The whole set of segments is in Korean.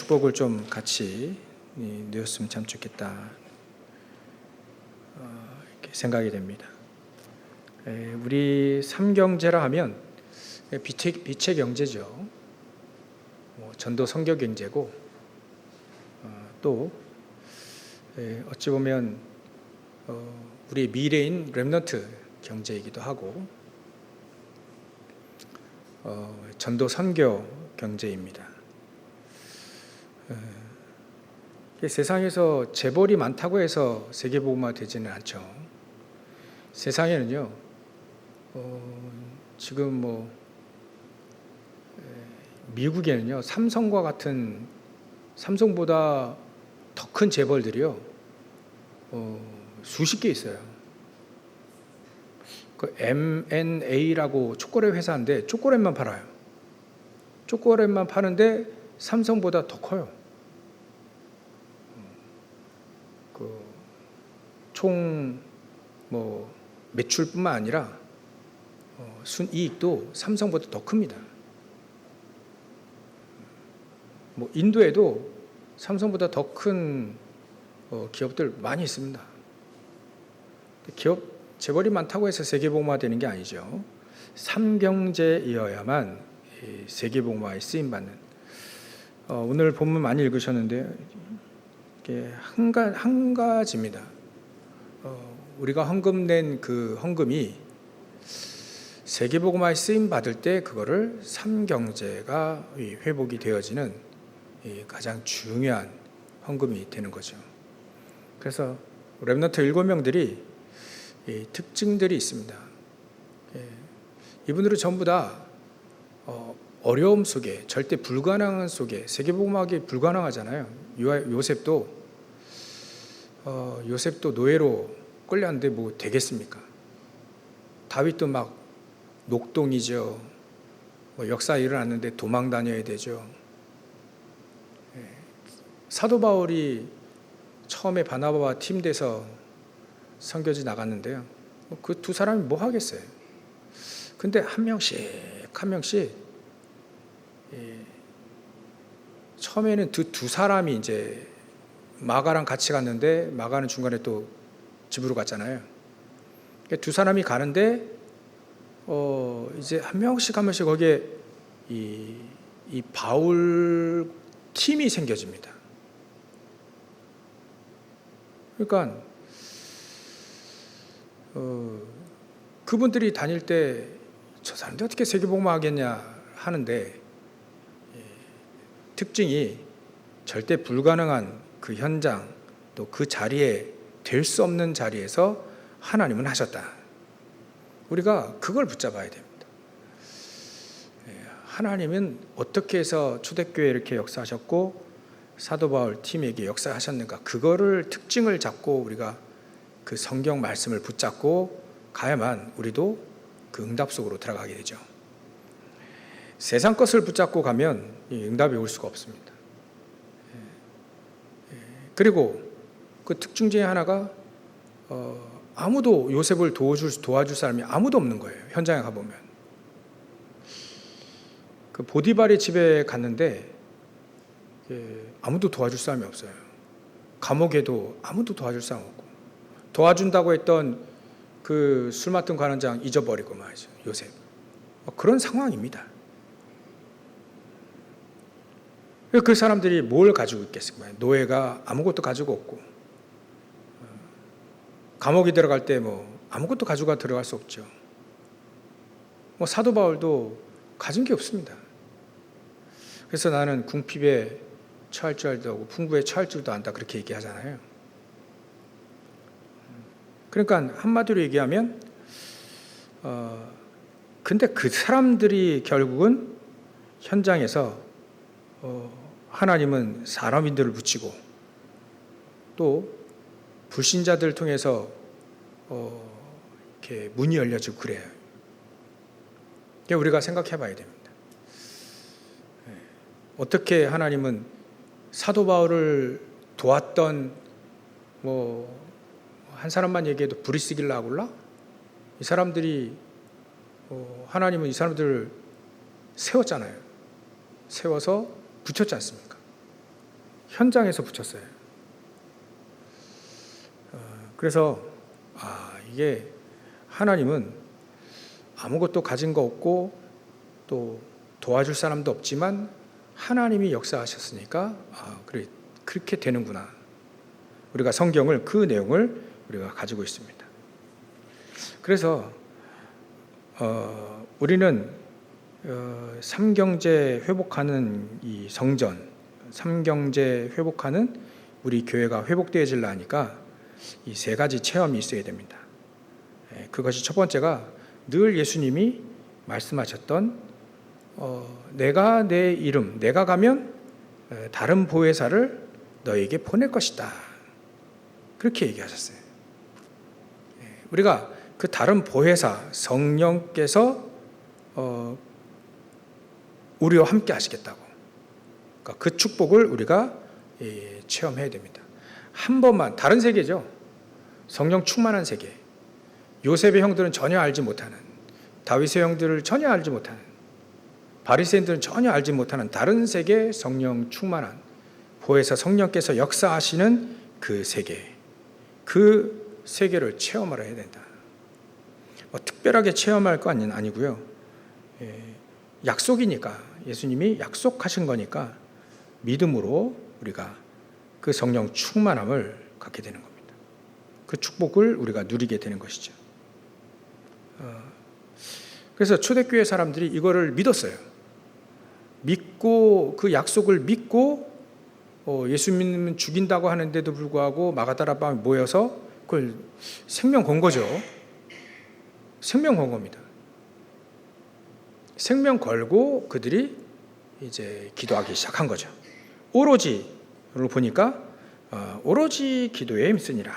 축복을 좀 같이 누렸으면 참 좋겠다 이렇게 생각이 됩니다. 우리 삼경제라 하면 빛의 경제죠. 전도 선교 경제고 또 어찌 보면 우리 미래인 렘넌트 경제이기도 하고 전도 선교 경제입니다. 세상에서 재벌이 많다고 해서 세계복음화 되지는 않죠. 세상에는요, 지금 미국에는요, 삼성과 같은 삼성보다 더 큰 재벌들이요, 수십 개 있어요. 그 M&A라고 초콜릿 회사인데 초콜릿만 팔아요. 초콜릿만 파는데 삼성보다 더 커요. 총 매출뿐만 아니라 순이익도 삼성보다 더 큽니다. 인도에도 삼성보다 더 큰 기업들 많이 있습니다. 기업 재벌이 많다고 해서 세계복음화 되는 게 아니죠. 삼경제이어야만 세계복음화에 쓰임 받는. 오늘 본문 많이 읽으셨는데 이게 한 가지입니다. 우리가 헌금 낸 그 헌금이 세계복음화에 쓰임 받을 때 그거를 삼경제가 회복이 되어지는 가장 중요한 헌금이 되는 거죠. 그래서 렘넌트 7명들이 특징들이 있습니다. 이분들은 전부 다 어려움 속에, 절대 불가능한 속에, 세계복음화하기 불가능하잖아요. 요셉도 노예로 끌렸는데 뭐 되겠습니까? 다윗도 막 녹동이죠. 역사 일어났는데 도망 다녀야 되죠. 사도 바울이 처음에 바나바와 팀 돼서 선교지 나갔는데요. 그 두 사람이 뭐 하겠어요? 근데 한 명씩 처음에는 두 사람이 이제 마가랑 같이 갔는데 마가는 중간에 또 집으로 갔잖아요. 두 사람이 가는데 이제 한 명씩 거기에 이 바울 팀이 생겨집니다. 그러니까 그분들이 다닐 때 저 사람들 어떻게 세계복음화 하겠냐 하는데 특징이 절대 불가능한 그 현장 또 그 자리에 될 수 없는 자리에서 하나님은 하셨다. 우리가 그걸 붙잡아야 됩니다. 하나님은 어떻게 해서 초대교회에 이렇게 역사하셨고 사도 바울 팀에게 역사하셨는가, 그거를 특징을 잡고 우리가 그 성경 말씀을 붙잡고 가야만 우리도 그 응답 속으로 들어가게 되죠. 세상 것을 붙잡고 가면 응답이 올 수가 없습니다. 그리고 그 특징 중에 하나가 아무도 요셉을 도와줄 사람이 아무도 없는 거예요. 현장에 가보면 그 보디발의 집에 갔는데 아무도 도와줄 사람이 없어요. 감옥에도 아무도 도와줄 사람 없고, 도와준다고 했던 그 술 맡은 관원장 잊어버리고 말이죠. 요셉. 그런 상황입니다. 그 사람들이 뭘 가지고 있겠습니까? 노예가 아무것도 가지고 없고, 감옥에 들어갈 때 아무것도 가지고 들어갈 수 없죠. 사도 바울도 가진 게 없습니다. 그래서 나는 궁핍에 처할 줄 알도 하고 풍부에 처할 줄도 안다, 그렇게 얘기하잖아요. 그러니까 한마디로 얘기하면 근데 그 사람들이 결국은 현장에서 하나님은 사람인들을 붙이고 또 불신자들을 통해서 이렇게 문이 열려지고 그래요. 우리가 생각해 봐야 됩니다. 어떻게 하나님은 사도 바울을 도왔던 한 사람만 얘기해도 브리스길라 아굴라, 이 사람들이 하나님은 이 사람들을 세웠잖아요. 세워서 붙였지 않습니까? 현장에서 붙였어요. 그래서 이게 하나님은 아무것도 가진 거 없고 또 도와줄 사람도 없지만 하나님이 역사하셨으니까 그래, 그렇게 되는구나. 우리가 성경을 그 내용을 우리가 가지고 있습니다. 그래서 우리는 삼경제 회복하는 이 성전, 삼경제 회복하는 우리 교회가 회복되어질라 하니까 이 세 가지 체험이 있어야 됩니다. 그것이 첫 번째가 늘 예수님이 말씀하셨던 내가 내 이름, 내가 가면 다른 보혜사를 너에게 보낼 것이다. 그렇게 얘기하셨어요. 우리가 그 다른 보혜사 성령께서 우리와 함께 하시겠다고. 그러니까 그 축복을 우리가 체험해야 됩니다. 한 번만, 다른 세계죠. 성령 충만한 세계. 요셉의 형들은 전혀 알지 못하는, 다윗의 형들을 전혀 알지 못하는, 바리새인들은 전혀 알지 못하는 다른 세계 성령 충만한 보혜사 성령께서 역사하시는 그 세계, 그 세계를 체험하려 해야 된다. 특별하게 체험할 거 아니고요. 약속이니까, 예수님이 약속하신 거니까 믿음으로 우리가 그 성령 충만함을 갖게 되는 겁니다. 그 축복을 우리가 누리게 되는 것이죠. 그래서 초대교회 사람들이 이거를 믿었어요. 믿고 그 약속을 믿고 예수 믿으면 죽인다고 하는데도 불구하고 마가다라방에 모여서 그걸 생명 건 거죠. 생명 건 겁니다. 생명 걸고 그들이 이제 기도하기 시작한 거죠. 오로지를 보니까 오로지 기도에 힘쓰니라.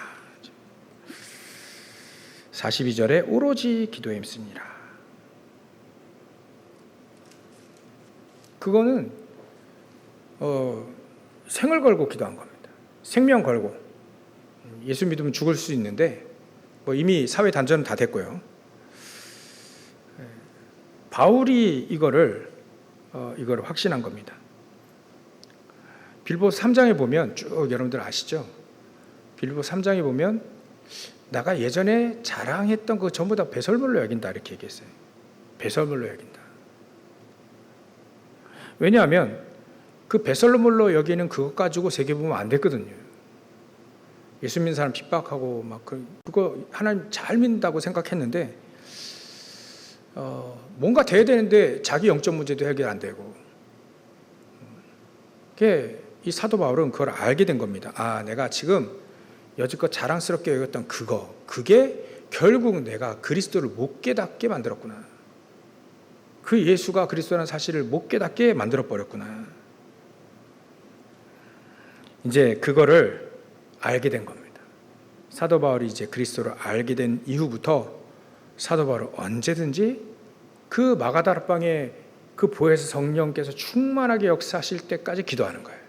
42절에 오로지 기도에 힘쓰니라. 그거는 생을 걸고 기도한 겁니다. 생명 걸고. 예수 믿으면 죽을 수 있는데 이미 사회 단절은 다 됐고요. 바울이 이거를 확신한 겁니다. 빌보서 3장에 보면 쭉 여러분들 아시죠? 빌보서 3장에 보면 내가 예전에 자랑했던 그 전부 다 배설물로 여긴다 이렇게 얘기했어요. 배설물로 여긴다. 왜냐하면 그 배설물로 여기는 그것 가지고 세계 보면 안 됐거든요. 예수 믿는 사람 핍박하고 막 그거 하나님 잘 믿는다고 생각했는데 뭔가 돼야 되는데 자기 영적 문제도 해결 안 되고. 이 사도 바울은 그걸 알게 된 겁니다. 내가 지금 여지껏 자랑스럽게 여겼던 그게 결국 내가 그리스도를 못 깨닫게 만들었구나. 그 예수가 그리스도라는 사실을 못 깨닫게 만들어 버렸구나. 이제 그거를 알게 된 겁니다. 사도 바울이 이제 그리스도를 알게 된 이후부터 사도 바울은 언제든지 그 마가다락방에 그 보혜사 성령께서 충만하게 역사하실 때까지 기도하는 거예요.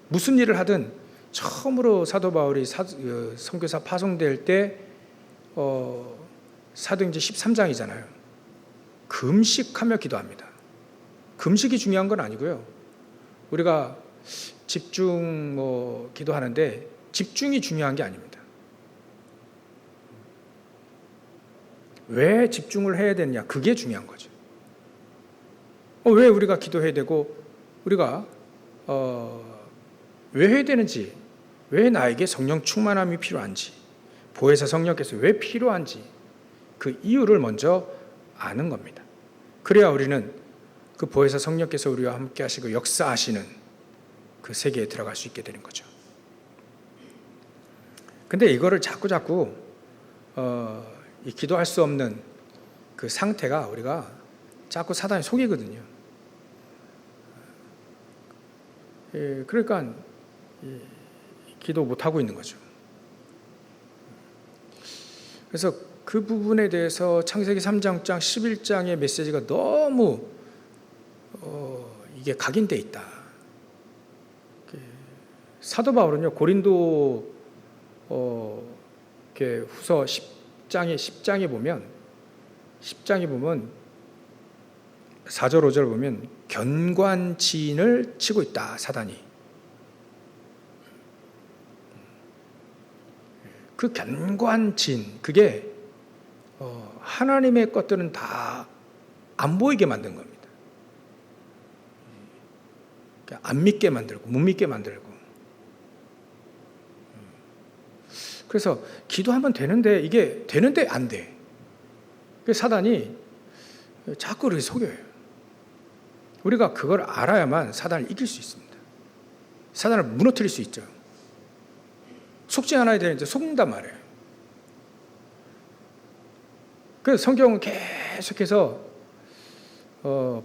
무슨 일을 하든 처음으로 사도 바울이 선교사 파송될 때 사도행전 13장이잖아요. 금식하며 기도합니다. 금식이 중요한 건 아니고요. 우리가 집중 기도하는데 집중이 중요한 게 아닙니다. 왜 집중을 해야 되느냐? 그게 중요한 거죠. 왜 우리가 기도해야 되고 우리가 왜 해야 되는지, 왜 나에게 성령 충만함이 필요한지, 보혜사 성령께서 왜 필요한지 그 이유를 먼저 아는 겁니다. 그래야 우리는 그 보혜사 성령께서 우리와 함께 하시고 역사하시는 그 세계에 들어갈 수 있게 되는 거죠. 근데 이거를 자꾸 이 기도할 수 없는 그 상태가 우리가 자꾸 사단이 속이거든요. 그러니까 기도 못하고 있는 거죠. 그래서 그 부분에 대해서 창세기 3장 11장의 메시지가 너무 이게 각인돼 있다. 사도 바울은요, 고린도 후서 10장에 보면 4절 5절 보면 견관진을 치고 있다, 사단이. 그 견관진, 그게 하나님의 것들은 다 안 보이게 만든 겁니다. 안 믿게 만들고 못 믿게 만들고. 그래서 기도하면 되는데 이게 되는데 안 돼. 그래서 사단이 자꾸 그렇게 속여요. 우리가 그걸 알아야만 사단을 이길 수 있습니다. 사단을 무너뜨릴 수 있죠. 속지 않아야 되는데 속는단 말이에요. 그래서 성경은 계속해서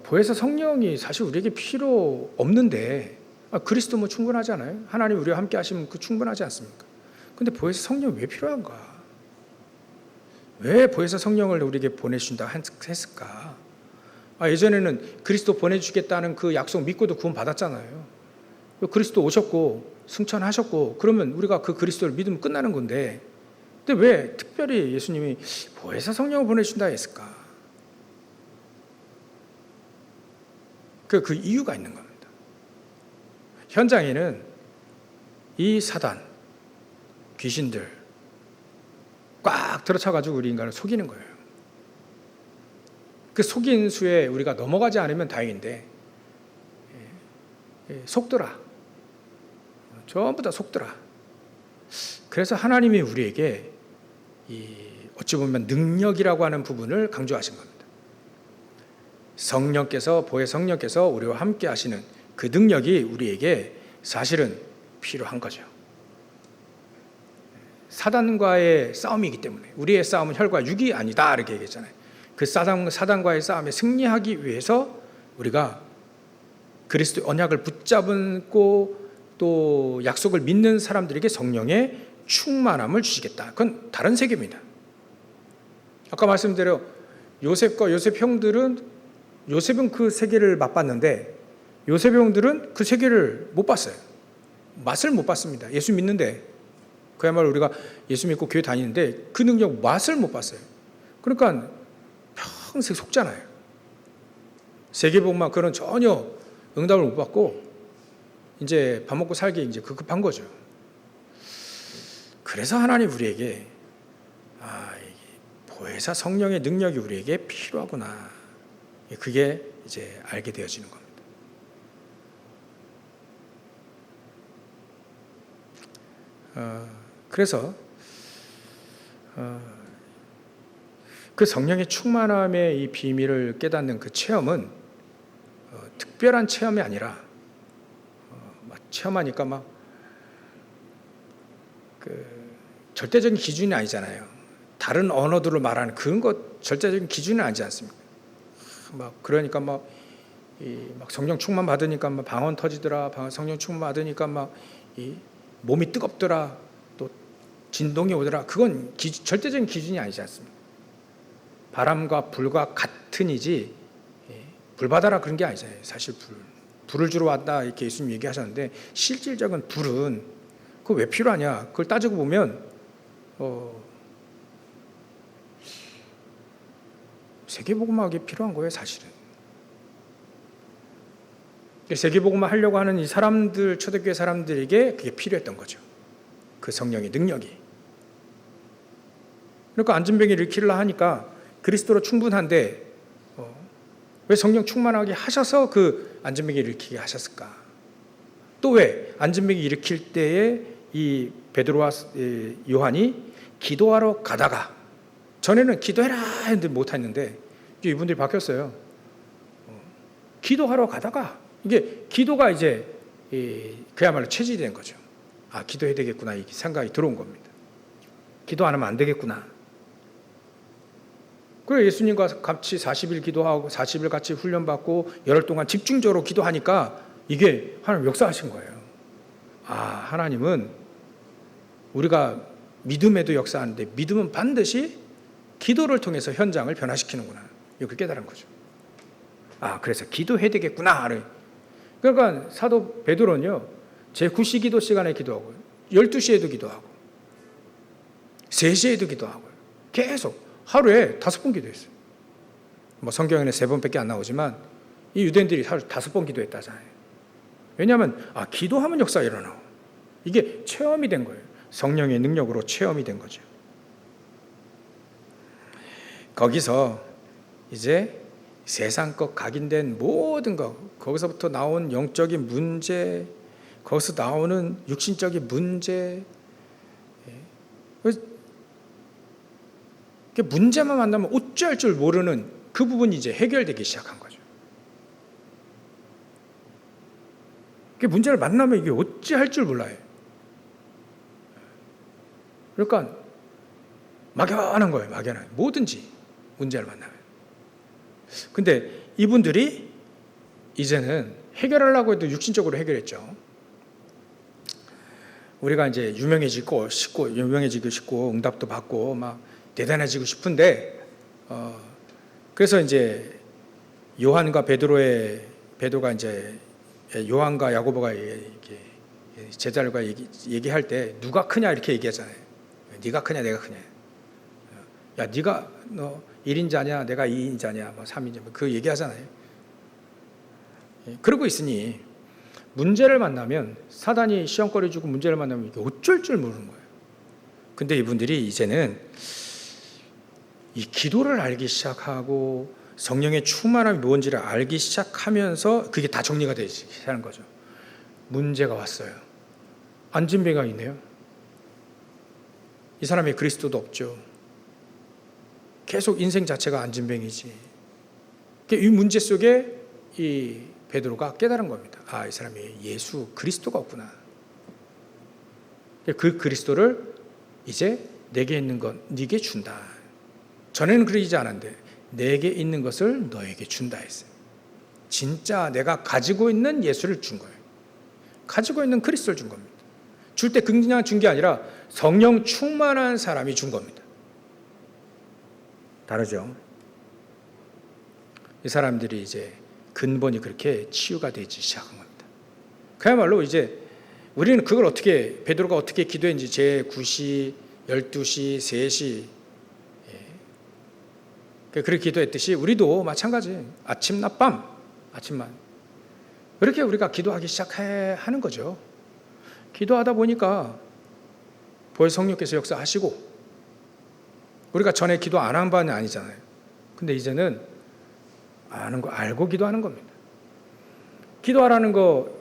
보혜사 성령이 사실 우리에게 필요 없는데 그리스도면 충분하잖아요. 하나님 우리와 함께 하시면 그 충분하지 않습니까? 근데 보혜사 성령이 왜 필요한가? 왜 보혜사 성령을 우리에게 보내주신다 했을까? 예전에는 그리스도 보내주겠다는 그 약속 믿고도 구원 받았잖아요. 그리스도 오셨고 승천하셨고 그러면 우리가 그 그리스도를 믿으면 끝나는 건데, 근데 왜 특별히 예수님이 보혜사 성령을 보내주신다 했을까? 그 이유가 있는 겁니다. 현장에는 이 사단, 귀신들 꽉 들어차가지고 우리 인간을 속이는 거예요. 그 속인 수에 우리가 넘어가지 않으면 다행인데 속더라. 전부 다 속더라. 그래서 하나님이 우리에게 어찌 보면 능력이라고 하는 부분을 강조하신 겁니다. 보혜 성령께서 우리와 함께 하시는 그 능력이 우리에게 사실은 필요한 거죠. 사단과의 싸움이기 때문에 우리의 싸움은 혈과 육이 아니다 이렇게 얘기했잖아요. 그 사단과의 싸움에 승리하기 위해서 우리가 그리스도의 언약을 붙잡고 또 약속을 믿는 사람들에게 성령의 충만함을 주시겠다. 그건 다른 세계입니다. 아까 말씀드려 요셉과 요셉 형들은 요셉은 그 세계를 맛봤는데 요셉의 형들은 그 세계를 못 봤어요. 맛을 못 봤습니다. 예수 믿는데 그야말로 우리가 예수 믿고 교회 다니는데 그 능력 맛을 못 봤어요. 그러니까 평생 속잖아요. 세계복음만 그런 전혀 응답을 못 받고 이제 밥 먹고 살기 이제 급급한 거죠. 그래서 하나님 우리에게 보혜사 성령의 능력이 우리에게 필요하구나. 그게 이제 알게 되어지는 겁니다. 그래서 그 성령의 충만함의 이 비밀을 깨닫는 그 체험은 특별한 체험이 아니라 체험하니까 막 절대적인 기준이 아니잖아요. 다른 언어들로 말하는 그런 것 절대적인 기준은 아니지 않습니까? 그러니까 막 성령 충만 받으니까 막 방언 터지더라. 성령 충만 받으니까 막 몸이 뜨겁더라. 또 진동이 오더라. 그건 절대적인 기준이 아니지 않습니까? 바람과 불과 같으니지 불 받아라 그런 게 아니잖아요. 사실 불을 주러 왔다 이렇게 예수님 얘기하셨는데 실질적인 불은 그거 왜 필요하냐? 그걸 따지고 보면 세계복음하기 필요한 거예요, 사실은. 세계복음을 하려고 하는 이 사람들, 초대교회 사람들에게 그게 필요했던 거죠. 그 성령의 능력이. 그러니까 안진병을 일으키려 하니까 그리스도로 충분한데 왜 성령 충만하게 하셔서 그 안진병을 일으키게 하셨을까? 또 왜 안진병을 일으킬 때에 이 베드로와 요한이 기도하러 가다가, 전에는 기도해라 했는데 못했는데 이분들이 바뀌었어요. 기도하러 가다가, 이게 기도가 이제 그야말로 체질이 된 거죠. 기도해야 되겠구나 이 생각이 들어온 겁니다. 기도 안 하면 안 되겠구나. 그래 예수님과 같이 40일 기도하고 40일 같이 훈련받고 열흘 동안 집중적으로 기도하니까 이게 하나님 역사하신 거예요. 하나님은 우리가 믿음에도 역사하는데 믿음은 반드시 기도를 통해서 현장을 변화시키는구나. 이렇게 깨달은 거죠. 그래서 기도해야 되겠구나. 그러니까 사도 베드로는요, 제9시 기도 시간에 기도하고 12시에도 기도하고 3시에도 기도하고 계속 하루에 5번 기도했어요. 성경에는 3번밖에 안 나오지만 이 유대인들이 5번 기도했다잖아요. 왜냐하면 기도하면 역사가 일어나고 이게 체험이 된 거예요. 성령의 능력으로 체험이 된 거죠. 거기서 이제 세상 것 각인된 모든 것, 거기서부터 나온 영적인 문제, 거기서 나오는 육신적인 문제, 문제만 만나면 어찌할 줄 모르는 그 부분이 이제 해결되기 시작한 거죠. 문제를 만나면 이게 어찌할 줄 몰라요. 그러니까 막연한 거예요. 막연한 뭐든지 문제를 만나면. 근데 이분들이 이제는 해결하려고 해도 육신적으로 해결했죠. 우리가 이제 유명해지고 싶고 응답도 받고 막 대단해지고 싶은데 그래서 이제 베드로가 이제 요한과 야고보가 이렇게 제자들과 얘기할 때 누가 크냐 이렇게 얘기하잖아요. 네가 크냐 내가 크냐. 야 네가 너 1인자냐 내가 2인자냐 뭐 3인자 그 얘기하잖아요. 그러고 있으니 문제를 만나면 사단이 시험거리 주고 문제를 만나면 이게 어쩔 줄 모르는 거예요. 근데 이분들이 이제는 이 기도를 알기 시작하고 성령의 충만함이 뭔지를 알기 시작하면서 그게 다 정리가 되기 시작하는 거죠. 문제가 왔어요. 안진뱅이가 있네요. 이 사람이 그리스도도 없죠. 계속 인생 자체가 안진뱅이지. 이 문제 속에 이 베드로가 깨달은 겁니다. 이 사람이 예수 그리스도가 없구나. 그 그리스도를 이제 내게 있는 건 네게 준다. 전에는 그러지 않았는데 내게 있는 것을 너에게 준다 했어요. 진짜 내가 가지고 있는 예수를 준 거예요. 가지고 있는 그리스도를 준 겁니다. 줄 때 그냥 준 게 아니라 성령 충만한 사람이 준 겁니다. 다르죠? 이 사람들이 이제 근본이 그렇게 치유가 되기 시작한 겁니다. 그야말로 이제 우리는 그걸 베드로가 어떻게 기도했는지 제9시, 12시, 3시 그렇게 기도했듯이 우리도 마찬가지 아침, 낮밤, 아침만 그렇게 우리가 기도하기 시작하는 거죠. 기도하다 보니까 보혜 성령께서 역사하시고 우리가 전에 기도 안 한 바는 아니잖아요. 근데 이제는 아는 거 알고 기도하는 겁니다. 기도하라는 거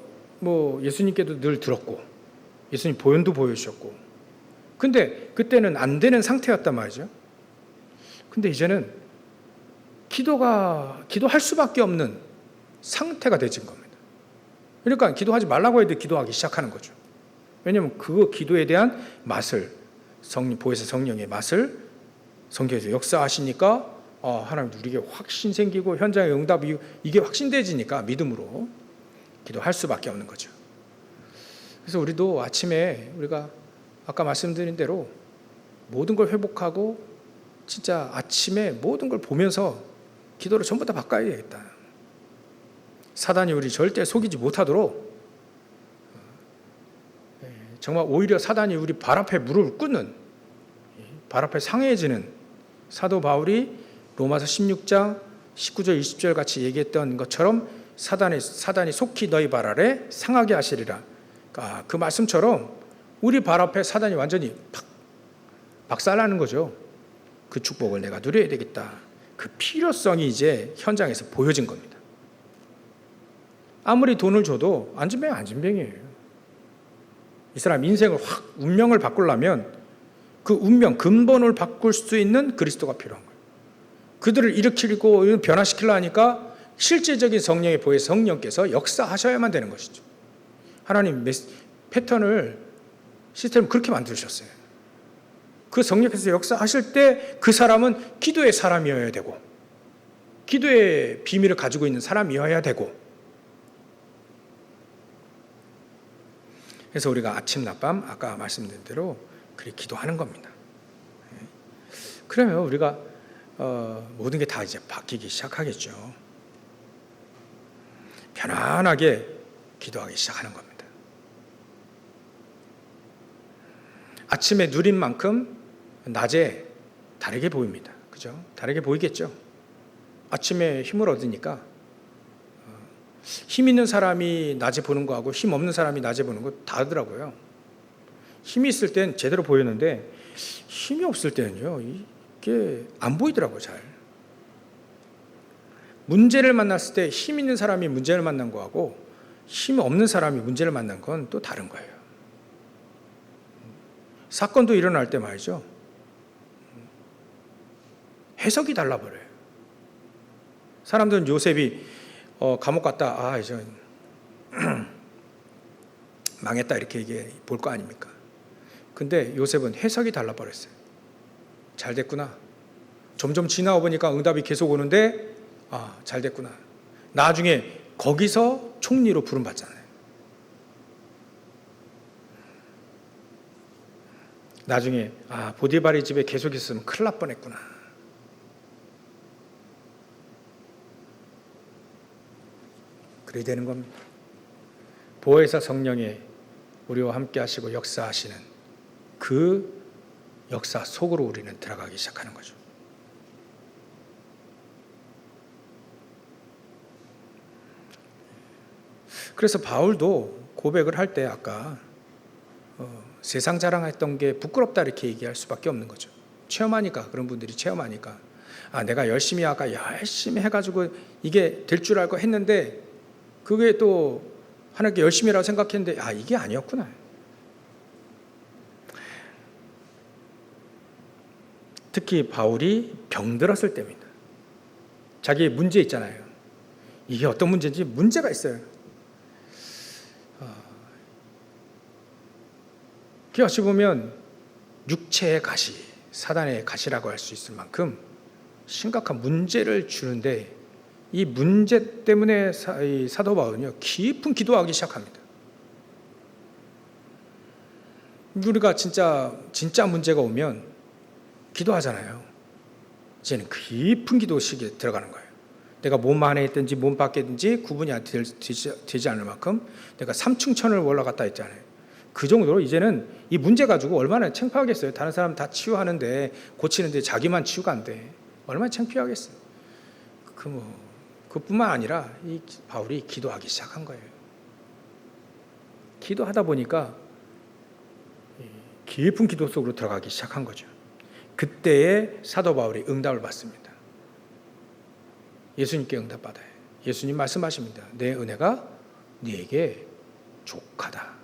예수님께도 늘 들었고 예수님 보연도 보여주셨고 근데 그때는 안 되는 상태였단 말이죠. 근데 이제는 기도할 수밖에 없는 상태가 되진 겁니다. 그러니까 기도하지 말라고 해도 기도하기 시작하는 거죠. 왜냐하면 그 기도에 대한 맛을 보혜사 성령의 맛을 성경에서 역사하시니까 하나님 우리에게 확신 생기고 현장의 응답이 이게 확신되지니까 믿음으로 기도할 수밖에 없는 거죠. 그래서 우리도 아침에 우리가 아까 말씀드린 대로 모든 걸 회복하고 진짜 아침에 모든 걸 보면서 기도를 전부 다 바꿔야 되겠다. 사단이 우리 절대 속이지 못하도록 정말 오히려 사단이 우리 발 앞에 무릎을 꿇는 발 앞에 상해지는 사도 바울이 로마서 16장 19절 20절 같이 얘기했던 것처럼 사단이 속히 너희 발 아래 상하게 하시리라. 그 말씀처럼 우리 발 앞에 사단이 완전히 박살나는 거죠. 그 축복을 내가 누려야 되겠다. 그 필요성이 이제 현장에서 보여진 겁니다. 아무리 돈을 줘도 안진뱅이에요. 이 사람 인생을 운명을 바꾸려면 그 운명 근본을 바꿀 수 있는 그리스도가 필요한 거예요. 그들을 일으키고 변화시키려 하니까 실제적인 성령의 보혜 성령께서 역사하셔야만 되는 것이죠. 하나님 패턴을 시스템을 그렇게 만드셨어요. 그 성령께서 역사하실 때 그 사람은 기도의 사람이어야 되고 기도의 비밀을 가지고 있는 사람이어야 되고 그래서 우리가 아침 낮밤 아까 말씀드린 대로 그렇게 기도하는 겁니다. 그러면 우리가 모든 게 다 이제 바뀌기 시작하겠죠. 편안하게 기도하기 시작하는 겁니다. 아침에 누린 만큼 낮에 다르게 보입니다. 그죠? 다르게 보이겠죠? 아침에 힘을 얻으니까 힘 있는 사람이 낮에 보는 거하고 힘 없는 사람이 낮에 보는 거 다르더라고요. 힘이 있을 땐 제대로 보였는데 힘이 없을 때는요, 이게 안 보이더라고요, 잘. 문제를 만났을 때 힘 있는 사람이 문제를 만난 거하고 힘 없는 사람이 문제를 만난 건 또 다른 거예요. 사건도 일어날 때 말이죠, 해석이 달라버려요. 사람들은 요셉이 감옥 갔다, 이제 망했다 이렇게 얘기해 볼 거 아닙니까? 근데 요셉은 해석이 달라버렸어요. 잘 됐구나. 점점 지나고 보니까 응답이 계속 오는데 잘 됐구나. 나중에 거기서 총리로 부름받잖아요. 나중에 보디발의 집에 계속 있으면 큰일 날 뻔했구나. 그래야 되는 겁니다. 보혜사 성령의 우리와 함께 하시고 역사하시는 그 역사 속으로 우리는 들어가기 시작하는 거죠. 그래서 바울도 고백을 할 때 아까 세상 자랑했던 게 부끄럽다 이렇게 얘기할 수밖에 없는 거죠. 체험하니까, 그런 분들이 체험하니까 내가 열심히 해가지고 이게 될 줄 알고 했는데 그게 또 하나님께 열심히라고 생각했는데 이게 아니었구나. 특히 바울이 병들었을 때입니다. 자기 문제 있잖아요. 이게 어떤 문제인지 문제가 있어요. 어찌 보면 육체의 가시, 사단의 가시라고 할 수 있을 만큼 심각한 문제를 주는데 이 문제 때문에 사도 바울은요, 깊은 기도하기 시작합니다. 우리가 진짜 문제가 오면 기도하잖아요. 이제는 깊은 기도식에 들어가는 거예요. 내가 몸 안에 있든지 몸 밖에 있든지 구분이 되지 않을 만큼 내가 3층 천을 올라갔다 했잖아요. 그 정도로 이제는 이 문제 가지고 얼마나 창피하겠어요. 다른 사람 다 치유하는데, 고치는데 자기만 치유가 안 돼. 얼마나 창피하겠어요. 그뿐만 아니라 이 바울이 기도하기 시작한 거예요. 기도하다 보니까 깊은 기도 속으로 들어가기 시작한 거죠. 그때에 사도 바울이 응답을 받습니다. 예수님께 응답받아요. 예수님 말씀하십니다. 내 은혜가 네게 족하다.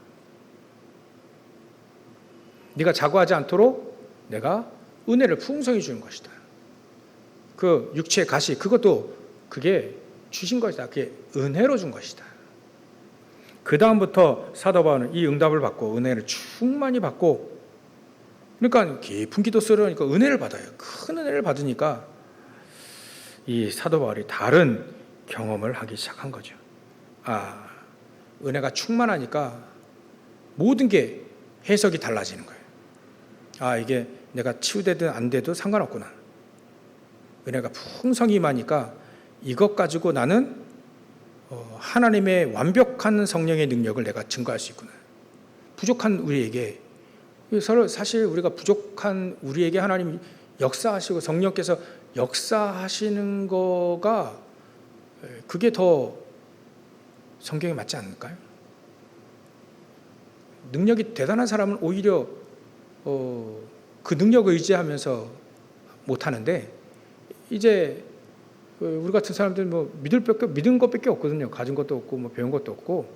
네가 자고하지 않도록 내가 은혜를 풍성히 주는 것이다. 그 육체의 가시, 그게 주신 것이다. 그게 은혜로 준 것이다. 그 다음부터 사도 바울은 이 응답을 받고 은혜를 충만히 받고, 그러니까 깊은 기도 쓰려니까 은혜를 받아요. 큰 은혜를 받으니까 이 사도 바울이 다른 경험을 하기 시작한 거죠. 은혜가 충만하니까 모든 게 해석이 달라지는 거예요. 이게 내가 치유되든 안 돼도 상관없구나. 은혜가 풍성히 임하니까 이것 가지고 나는 하나님의 완벽한 성령의 능력을 내가 증거할 수 있구나. 부족한 우리에게, 사실 우리가 부족한 우리에게 하나님이 역사하시고 성령께서 역사하시는 거가 그게 더 성경에 맞지 않을까요? 능력이 대단한 사람은 오히려 그 능력을 의지하면서 못하는데, 이제 우리 같은 사람들은 믿은 것밖에 없거든요. 가진 것도 없고 배운 것도 없고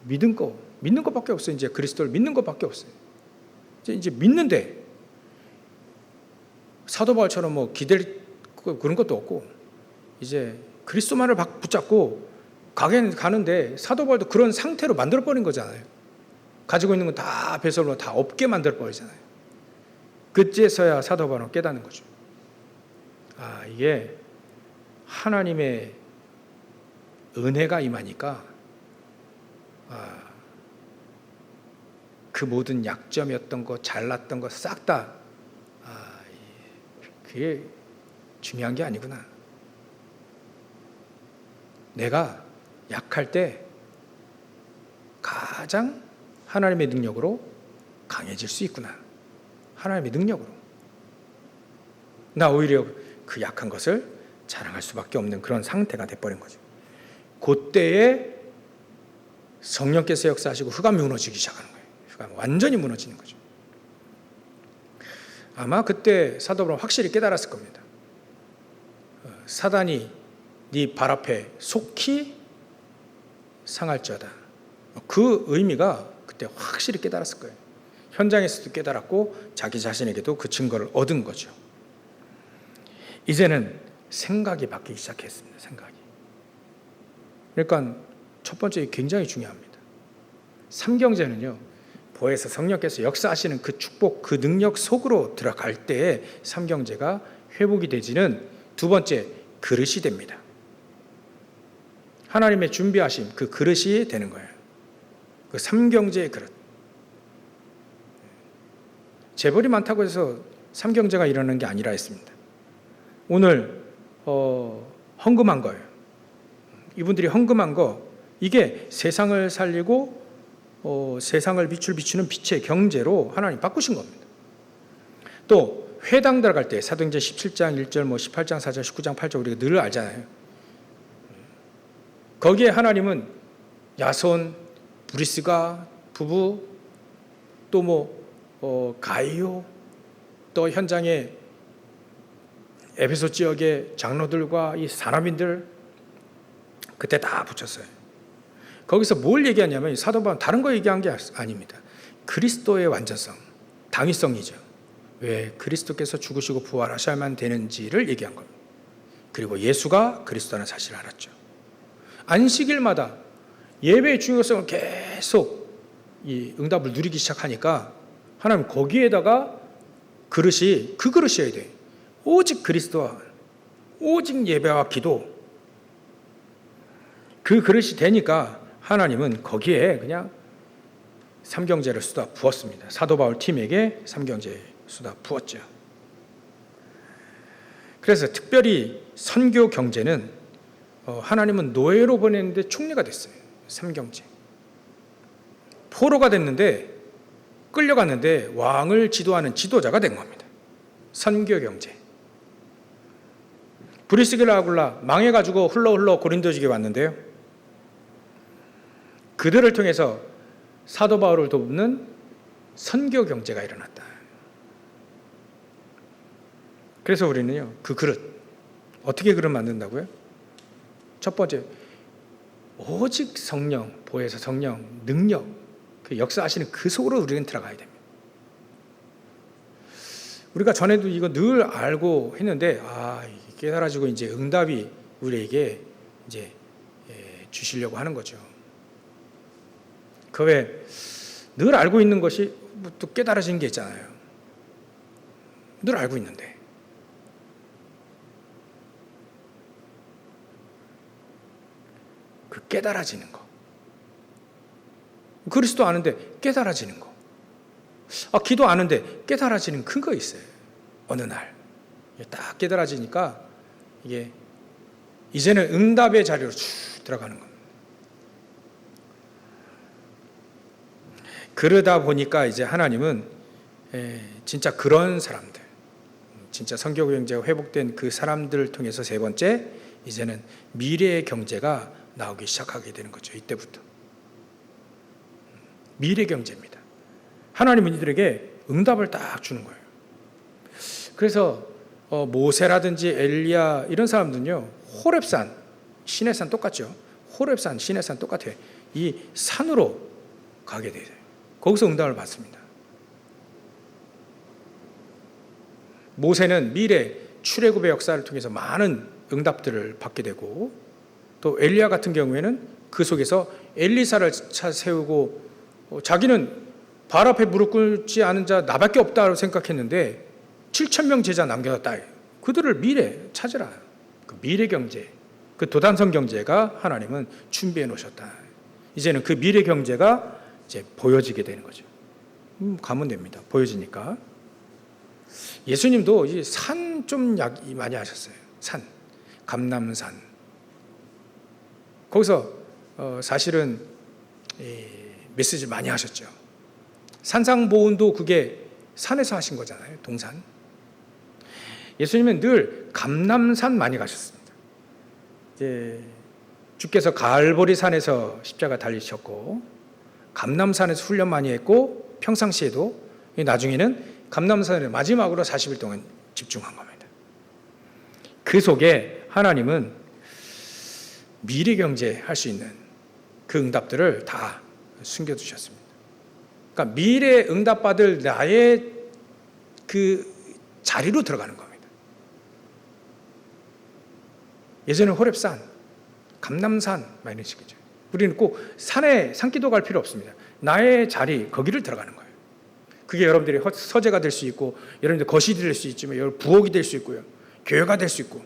믿는 것밖에 없어요. 이제 그리스도를 믿는 것밖에 없어요. 이제 믿는데 사도 바울처럼 기댈 그런 것도 없고 이제 그리스도만을 붙잡고 가는데 사도 바울도 그런 상태로 만들어 버린 거잖아요. 가지고 있는 건 다 배설로 다 없게 만들어 버리잖아요. 그때서야 사도 바울은 깨닫는 거죠. 이게 하나님의 은혜가 임하니까 그 모든 약점이었던 거, 잘났던 거 싹 다 그게 중요한 게 아니구나. 내가 약할 때 가장 하나님의 능력으로 강해질 수 있구나. 하나님의 능력으로. 나 오히려 그 약한 것을 자랑할 수밖에 없는 그런 상태가 돼버린 거죠. 그때에 성령께서 역사하시고 흑암이 무너지기 시작하는 거예요. 흑암이 완전히 무너지는 거죠. 아마 그때 사도 바울은 확실히 깨달았을 겁니다. 사단이 네 발 앞에 속히 상할지어다. 그 의미가 그때 확실히 깨달았을 거예요. 현장에서도 깨달았고 자기 자신에게도 그 증거를 얻은 거죠. 이제는 생각이 바뀌기 시작했습니다. 생각이. 그러니까 첫 번째 굉장히 중요합니다. 삼경제는요, 보혜사 성령께서 역사하시는 그 축복, 그 능력 속으로 들어갈 때에 삼경제가 회복이 되지는 두 번째 그릇이 됩니다. 하나님의 준비하신 그 그릇이 되는 거예요. 그 삼경제의 그릇. 재벌이 많다고 해서 삼경제가 일어나는 게 아니라 했습니다. 오늘 헌금한 거예요. 이분들이 헌금한 거, 이게 세상을 살리고 세상을 비추는 빛의 경제로 하나님 바꾸신 겁니다. 또 회당 들어갈 때 사도행전 17장 1절, 18장 4절, 19장 8절 우리가 늘 알잖아요. 거기에 하나님은 야손, 브리스가 부부, 또 가이오, 또 현장에 에베소 지역의 장로들과 이 사람인들 그때 다 붙였어요. 거기서 뭘 얘기하냐면 사도 바울은 다른 거 얘기한 게 아닙니다. 그리스도의 완전성, 당위성이죠. 왜 그리스도께서 죽으시고 부활하셔야만 되는지를 얘기한 겁니다. 그리고 예수가 그리스도라는 사실을 알았죠. 안식일마다 예배의 중요성을 계속 이 응답을 누리기 시작하니까 하나님 거기에다가 그릇이 그 그릇이어야 돼. 오직 그리스도와 오직 예배와 기도, 그 그릇이 되니까 하나님은 거기에 그냥 삼경제를 쏟아 부었습니다. 사도 바울 팀에게 삼경제 쏟아 부었죠. 그래서 특별히 선교 경제는 하나님은 노예로 보냈는데 총리가 됐어요. 삼경제. 포로가 됐는데 끌려갔는데 왕을 지도하는 지도자가 된 겁니다. 선교 경제. 브리스길라 아굴라 망해가지고 흘러 고린도 지교에 왔는데요. 그들을 통해서 사도 바울을 돕는 선교 경제가 일어났다. 그래서 우리는요, 그 그릇, 어떻게 그릇 만든다고요? 첫 번째, 오직 성령, 보혜사 성령, 능력, 그 역사하시는 그 속으로 우리는 들어가야 됩니다. 우리가 전에도 이거 늘 알고 했는데, 깨달아지고 이제 응답이 우리에게 이제 주시려고 하는 거죠. 그 외에 늘 알고 있는 것이 또 깨달아지는 게 있잖아요. 늘 알고 있는데. 그 깨달아지는 거. 그리스도 아는데 깨달아지는 거. 기도 아는데 깨달아지는 근거 있어요. 어느 날. 딱 깨달아지니까 이게 이제는 응답의 자리로 쭉 들어가는 겁니다. 그러다 보니까 이제 하나님은 진짜 그런 사람들, 진짜 선교 경제가 회복된 그 사람들을 통해서 세 번째, 이제는 미래의 경제가 나오기 시작하게 되는 거죠. 이때부터. 미래 경제입니다. 하나님은 이들에게 응답을 딱 주는 거예요. 그래서 모세라든지 엘리야 이런 사람들은요, 호렙산, 시내산 똑같죠. 호렙산, 시내산 똑같아요. 이 산으로 가게 돼요. 거기서 응답을 받습니다. 모세는 미래 출애굽의 역사를 통해서 많은 응답들을 받게 되고, 또 엘리야 같은 경우에는 그 속에서 엘리사를 세우고, 자기는 발 앞에 무릎 꿇지 않은 자 나밖에 없다고 생각했는데 7,000명 제자 남겨놨다. 그들을 미래 찾으라. 그 미래 경제, 그 도단성 경제가 하나님은 준비해 놓으셨다. 이제는 그 미래 경제가 이제 보여지게 되는 거죠. 가면 됩니다. 보여지니까. 예수님도 이 산 좀 많이 하셨어요. 산, 감람산. 거기서 사실은 메시지 많이 하셨죠. 산상보훈도 그게 산에서 하신 거잖아요. 동산. 예수님은 늘 감람산 많이 가셨습니다. 이제 주께서 갈보리 산에서 십자가 달리셨고 감람산에서 훈련 많이 했고 평상시에도 나중에는 감람산에 마지막으로 40일 동안 집중한 겁니다. 그 속에 하나님은 미래 경제할 수 있는 그 응답들을 다 숨겨두셨습니다. 그러니까 미래 응답받을 나의 그 자리로 들어가는 겁니다. 예전에 호렙산, 감람산 이런 식이죠. 우리는 꼭 산기도 갈 필요 없습니다. 나의 자리, 거기를 들어가는 거예요. 그게 여러분들의 서재가 될 수 있고, 여러분들 거실이 될 수 있지만, 여러분 부엌이 될 수 있고요, 교회가 될 수 있고,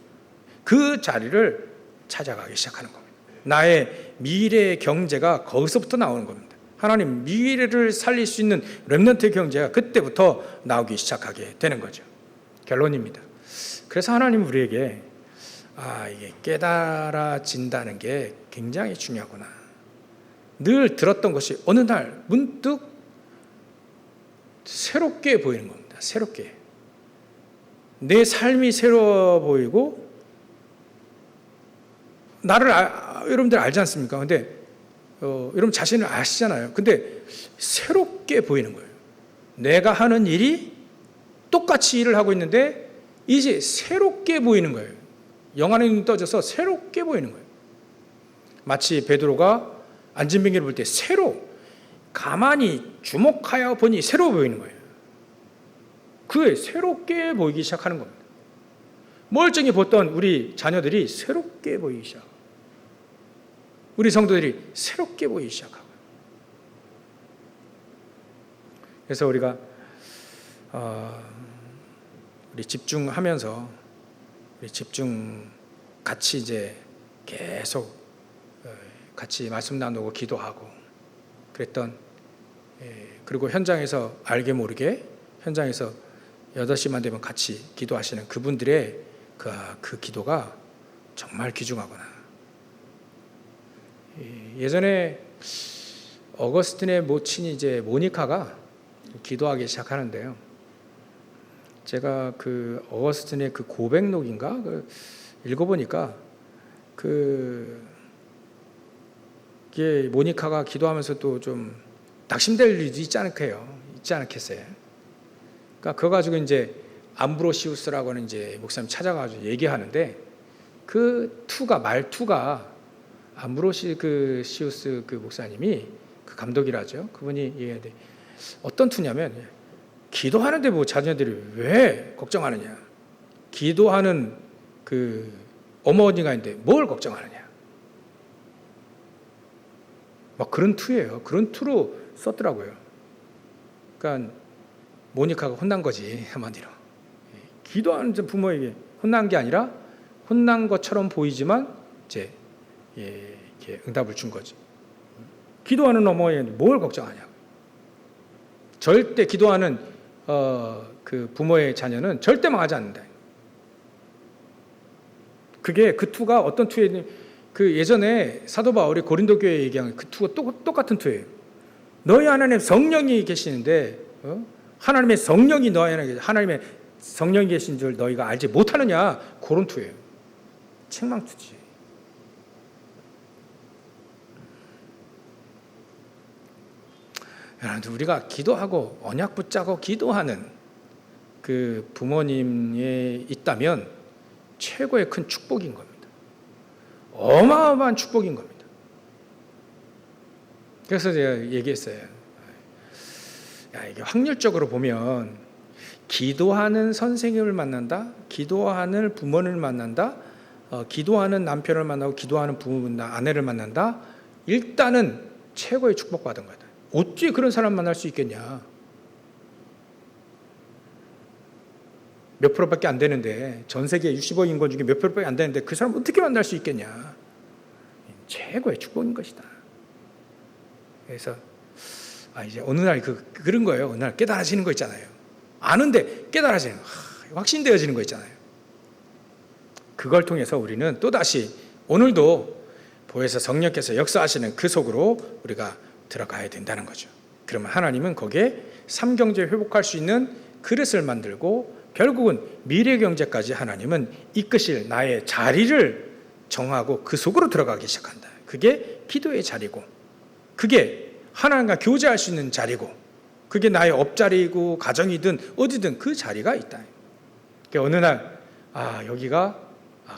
그 자리를 찾아가기 시작하는 겁니다. 나의 미래의 경제가 거기서부터 나오는 겁니다. 하나님 미래를 살릴 수 있는 렘넌트의 경제가 그때부터 나오기 시작하게 되는 거죠. 결론입니다. 그래서 하나님 우리에게 이게 깨달아진다는 게 굉장히 중요하구나. 늘 들었던 것이 어느 날 문득 새롭게 보이는 겁니다. 새롭게. 내 삶이 새로워 보이고, 나를 여러분들 알지 않습니까? 근데 여러분 자신을 아시잖아요. 근데 새롭게 보이는 거예요. 내가 하는 일이 똑같이 일을 하고 있는데 이제 새롭게 보이는 거예요. 영안의 눈이 떠져서 새롭게 보이는 거예요. 마치 베드로가 안진뱅이를 볼 때 가만히 주목하여 보니 새로워 보이는 거예요. 그게 새롭게 보이기 시작하는 겁니다. 멀쩡히 보던 우리 자녀들이 새롭게 보이기 시작하고, 우리 성도들이 새롭게 보이기 시작하고. 그래서 우리가 우리 집중하면서 같이 이제 계속 같이 말씀 나누고 기도하고 그랬던, 그리고 현장에서 알게 모르게 현장에서 8시만 되면 같이 기도하시는 그분들의 그 기도가 정말 귀중하구나. 예전에 어거스틴의 모친이 이제 모니카가 기도하기 시작하는데요. 제가 그 어거스틴의 그 고백록인가 읽어보니까 이게 모니카가 기도하면서 또 좀 낙심될 일도 있지 않겠어요. 그러니까 그거 가지고 이제 암브로시우스라고 하는 이제 목사님 찾아가지고 얘기하는데, 말투가 암브로시우스 그 목사님이 그 감독이라죠. 그분이 얘기하는데 어떤 투냐면, 기도하는데 뭐 자녀들이 왜 걱정하느냐? 기도하는 그 어머니가 있는데 뭘 걱정하느냐? 막 그런 투예요. 그런 투로 썼더라고요. 그러니까 모니카가 혼난 거지, 한마디로. 기도하는 부모에게 혼난 게 아니라 혼난 것처럼 보이지만 이제 이렇게 응답을 준 거지. 기도하는 어머니는 뭘 걱정하냐? 절대 기도하는 그 부모의 자녀는 절대 망하지 않는다. 그게 그 투가 어떤 투에, 그 예전에 사도 바울이 고린도 교회에 얘기한 그 투가 똑같은 투예요. 너희 안에 성령이 계시는데 하나님의 성령이 너희 안에 계시, 하나님의 성령이 계신 줄 너희가 알지 못하느냐? 그런 투예요. 책망투지. 여러분들, 우리가 기도하고 언약 붙잡고 기도하는 그 부모님이 있다면 최고의 큰 축복인 겁니다. 어마어마한 축복인 겁니다. 그래서 제가 얘기했어요. 이게 확률적으로 보면 기도하는 선생님을 만난다, 기도하는 부모를 만난다, 기도하는 남편을 만나고 기도하는 아내를 만난다, 일단은 최고의 축복받은 거다. 어찌 그런 사람 만날 수 있겠냐? 몇 프로밖에 안 되는데, 전 세계 60억 인口 중에 몇 프로밖에 안 되는데 그 사람 어떻게 만날 수 있겠냐? 최고의 축복인 것이다. 그래서 이제 어느 날 그런 거예요. 어느 날 깨달아지는 거 있잖아요. 아는데 깨달아지는, 확신되어지는 거 있잖아요. 그걸 통해서 우리는 또다시 오늘도 보혜사 성령께서 역사하시는 그 속으로 우리가 들어가야 된다는 거죠. 그러면 하나님은 거기에 삼경제 회복할 수 있는 그릇을 만들고 결국은 미래 경제까지 하나님은 이끄실 나의 자리를 정하고 그 속으로 들어가기 시작한다. 그게 기도의 자리고, 그게 하나님과 교제할 수 있는 자리고, 그게 나의 업자리고 가정이든 어디든 그 자리가 있다. 그러니까 어느 날 여기가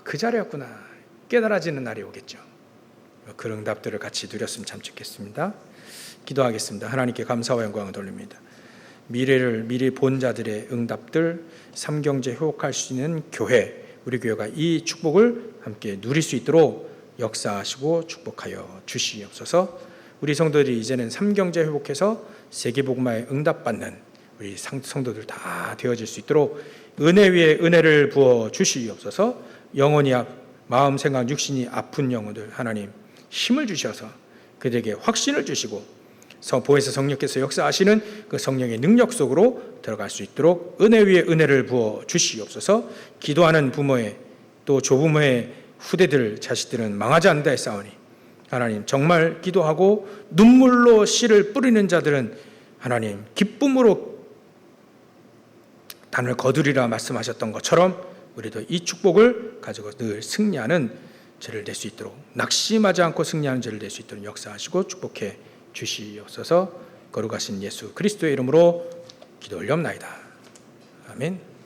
그 자리였구나 깨달아지는 날이 오겠죠. 그런 응답들을 같이 누렸으면 참 좋겠습니다. 기도하겠습니다. 하나님께 감사와 영광을 돌립니다. 미래를 미리 본 자들의 응답들, 삼경제 회복할 수 있는 교회, 우리 교회가 이 축복을 함께 누릴 수 있도록 역사하시고 축복하여 주시옵소서. 우리 성도들이 이제는 삼경제 회복해서 세계복음화에 응답받는 우리 성도들 다 되어질 수 있도록 은혜 위에 은혜를 부어 주시옵소서. 영혼이 마음, 생각, 육신이 아픈 영혼들 하나님 힘을 주셔서 그들에게 확신을 주시고 보혜사 성령께서 역사하시는 그 성령의 능력 속으로 들어갈 수 있도록 은혜 위에 은혜를 부어 주시옵소서. 기도하는 부모의 또 조부모의 후대들 자식들은 망하지 않는다 했사오니 하나님 정말 기도하고 눈물로 씨를 뿌리는 자들은 하나님 기쁨으로 단을 거두리라 말씀하셨던 것처럼 우리도 이 축복을 가지고 늘 승리하는 죄를 낼 수 있도록, 낙심하지 않고 승리하는 죄를 낼 수 있도록 역사하시고 축복해 주시옵소서. 거룩하신 예수 그리스도의 이름으로 기도 올려옵나이다. 아멘.